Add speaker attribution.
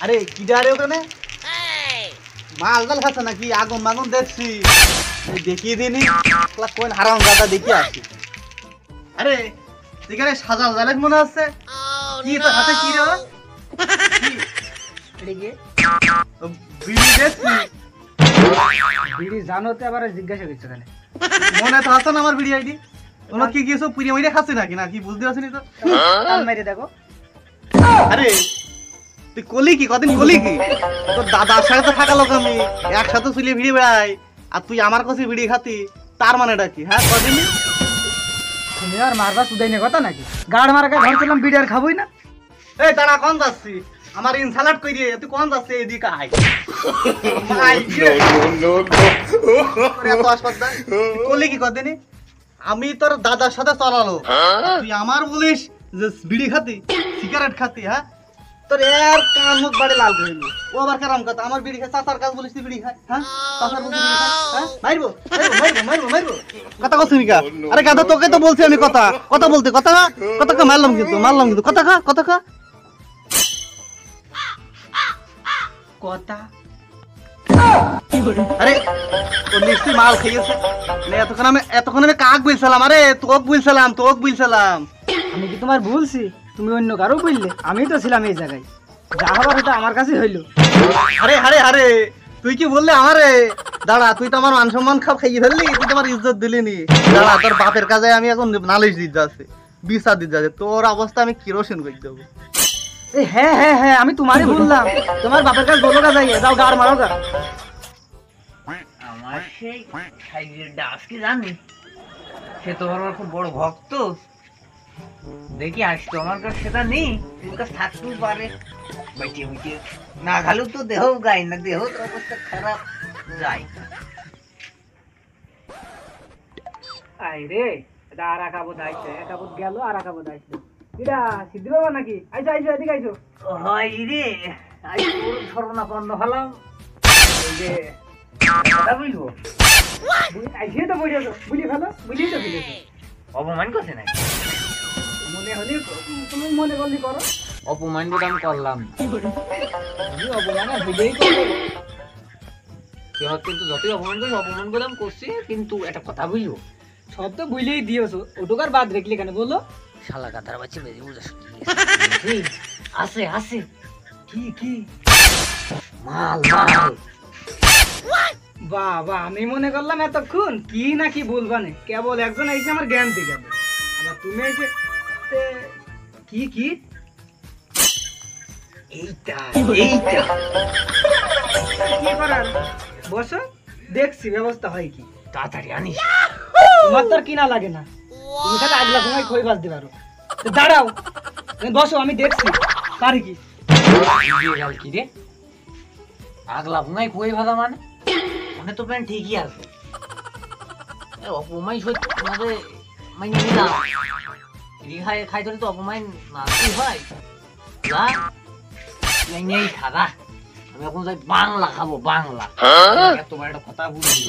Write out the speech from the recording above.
Speaker 1: আরে কি রে ওখানে মাল জাল খাচ্ছে নাকি আগুন মাগুন দেখছি দেখিয়ে দিনি কোন হারাম দাদা দেখিয়ে আসি আরে এখানে সাজাল জালেক মনে হচ্ছে কি তোর হাতে কি রে বিড়ি দেখছি
Speaker 2: বিড়ি জানোতে আবার জিজ্ঞাসা করছে তাহলে
Speaker 1: মনে তো আছে না আমার বিড়ি আইডি ওরা কি গিয়েছো পুরি মাইরে খাচ্ছে নাকি না কি বুঝতে পারছিনি তো
Speaker 2: তাল মেরে দেখো
Speaker 1: আরে তুই কলি কি কদিন কলি কি তোর দাদার সাথে তো থাকা লোক আমি একসাথে চুলিয়ে ভিড়ে বেড়াই আর তুই আমার কাছে বিড়ি খাতি তার মানেটা কি হ্যাঁ কদিন
Speaker 2: তুমি আর মারবা সুদাই না কথা নাকি গাড় মারা ঘর চললাম বিড়ি আর খাবোই না
Speaker 1: এই দাঁড়া কোন যাচ্ছি আমার ইনসালাট কইরে তুই কোন যাচ্ছে এদিকে আয় কলি কি কদিন আমি তোর দাদার সাথে চলালো তুই আমার বলিস যে বিড়ি খাতি সিগারেট খাতি হ্যাঁ তোর এর কান মুখ বাড়ি লাল করে দিল ও আবার কারাম কথা আমার বিড়ি খায় চাচার কাজ বলিস তুই বিড়ি খায় হ্যাঁ চাচার বলিস বিড়ি খায় হ্যাঁ মারবো মারবো কথা কস তুমি কা আরে গাদা তোকে তো বলছি আমি কথা বলতে কথা মারলাম কিন্তু কথা খা
Speaker 2: কথা
Speaker 1: আরে ও নিশ্চয়ই মাল খাইয়েছে মানে এতক্ষণ আমি কাক বলছিলাম আরে তোক বলছিলাম
Speaker 2: আমি কি তোমার ভুলছি তুমি অন্য কারো বললে আমি তো ছিলাম এই জায়গায় যা হবার ওটা আমার কাছে হইলো
Speaker 1: আরে তুই কি বললে আমারে দাঁড়া তুই তো আমার মান সম্মান খাইয়ে ফেললি তুই তো আমার ইজ্জত দিলি নি দাঁড়া তোর বাপের কাজে আমি এখন নালিশ দিতে যাচ্ছি বিচার দিতে যাচ্ছি তোর অবস্থা আমি কিরোসিন করে দেবো
Speaker 2: হ্যাঁ আমি তোমারই বললাম তোমার বাপের কাছে বলো না যাই যাও গাড় মারো গা
Speaker 3: আমার সেই সাইজের দাস কি জানি সে তো আমার খুব বড় ভক্ত দেখি আসতো আমার কাছে সেটা নেই তোর কাছে থাকতেও পারে বাইটিয়ে না খালেও তো দেহ গাই না দেহ তো অবস্থা খারাপ যাই
Speaker 2: আই রে এটা আর আকাবো দাইছে একাবো গেল আর আকাবো দাইছে এটা সিদ্ধি বাবা নাকি আইছো এদিকে আইছো
Speaker 3: হয় রে আই পুরো শরণাপন্ন হলাম এই যে কথা বলবো
Speaker 2: আইছে তো বইছো বুঝি ভালো বুঝি তো ফেলেছো
Speaker 3: অপমান করছে না
Speaker 2: মনে হলে তুমি মনে করলি করো
Speaker 3: অপমান বোধ আমি করলাম
Speaker 2: তুমি অপমান হইলেই করবে
Speaker 3: কিন্তু যতই অপমান করি অপমান বোধ আমি করছি কিন্তু একটা কথা বুঝবো
Speaker 2: সব তো বুঝলেই দিয়েছো ওটুকার বাদ রেখলি কেন বললো
Speaker 3: শালা গাধার বাচ্চা বেরিয়ে বুঝাস আছে কি মাল
Speaker 2: বাবা আমি মনে করলাম এতক্ষণ কি না কি বলবানে কেবল একজন এসে আমার জ্ঞান দিয়ে গেল আবার তুমি এসে কি
Speaker 3: এইটা
Speaker 2: কি করার বসো দেখছি ব্যবস্থা হয় কি
Speaker 3: তাড়াতাড়ি আনিস
Speaker 2: তোমার তো আর কিনা লাগে না তুমি খালি আগলা সময় খই বাজতে পারো দাঁড়াও বসো আমি দেখছি পারি কি
Speaker 3: কি রে আগলা ভুঙাই খই ভাজা মানে মনে তো প্ল্যান ঠিকই আছে অপমাই মানে মাইনে নিলাম খাই ধরে তো অপমান না হয় নেই খাদা আমি এখন যাই বাংলা খাবো বাংলা তোমার একটা কথা বুঝলি